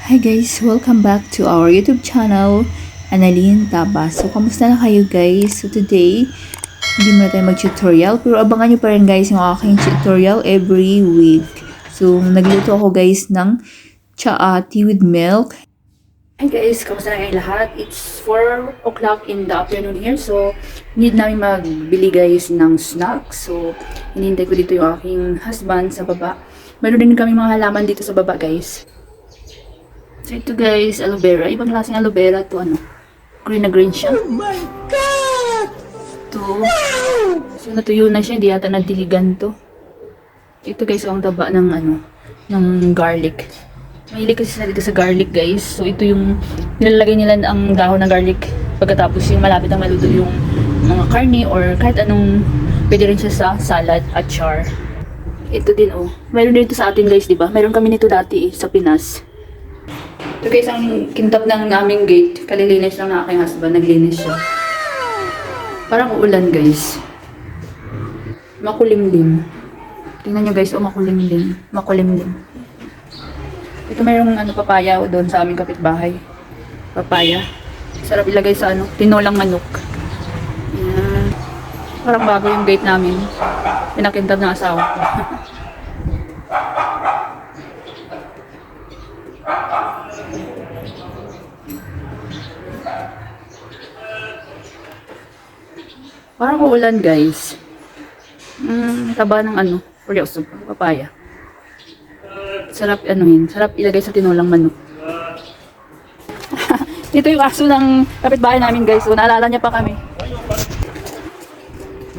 Hi guys! Welcome back to our YouTube channel, Annalyn Taba. So, kamusta na kayo guys? So, today, hindi muna tayo mag-tutorial. Pero abangan nyo pa rin guys yung aking tutorial every week. So, nagluto ako guys ng tea with milk. Hi guys! Kamusta na kayo lahat? It's 4 o'clock in the afternoon here. So, need namin magbili guys ng snacks. So, hinihintay ko dito yung aking husband sa baba. Meron din kami mga halaman dito sa baba guys. So ito guys, aloe vera. Ibang klaseng aloe vera to ano. Green na green siya. Oh my God! Ito. So natuyo na siya, hindi yata nadiligan to. Ito guys, ang taba ng ano, ng garlic. Mahilig kasi sila dito sa garlic guys. So ito yung nilalagay nila ang dahon ng garlic. Pagkatapos yung malapit ang maluto yung mga karne or kahit anong pwede rin siya sa salad at char. Ito din oh. Mayroon dito sa atin guys, di ba? Mayroon kami nito dati sa Pinas. Ito guys, ang kintab ng aming gate. Kalilinis lang na aking husband. Naglinis siya. Parang uulan guys. Makulimlim. Tingnan nyo guys, makulimlim. Makulimlim. Ito mayroong ano, papaya doon sa aming kapitbahay. Papaya. Sarap ilagay sa ano, tinolang manok. Yan. Parang bago yung gate namin. Pinakintab ng asawa ko. Parang uulan guys. Taba ng ano, seryoso, papaya. Sarap anuhin, sarap ilagay sa tinulang manok. Ito yung aso ng kapitbahay namin guys. So naalala niya pa kami.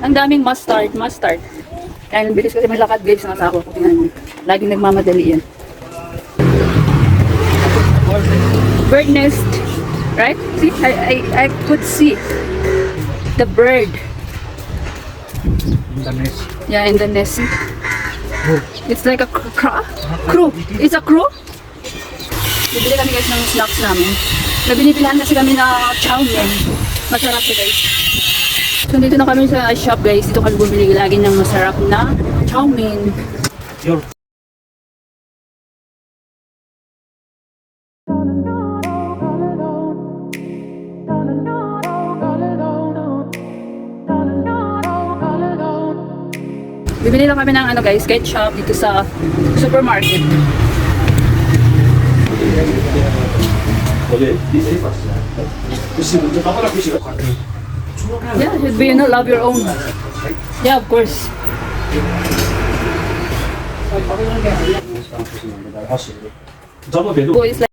Ang daming mustard. Kaya bilis kasi may lakad guys ng asawa ko. Laging nagmamadali yan. Bird nest. Right? See, I could see the bird. In the nest. Yeah, in the nest. It's like a crow. It's a crow. Bibili kami guys ng snacks namin. Nabinibilahan kasi kami na chow mein. Masarap siya guys. So dito na kami sa shop guys. Dito kami bumili lagi ng masarap na chow mein. Bibili lang kami ng ano guys, ketchup dito sa supermarket. Yeah, should be, you know, love your own. Yeah, of course. Go is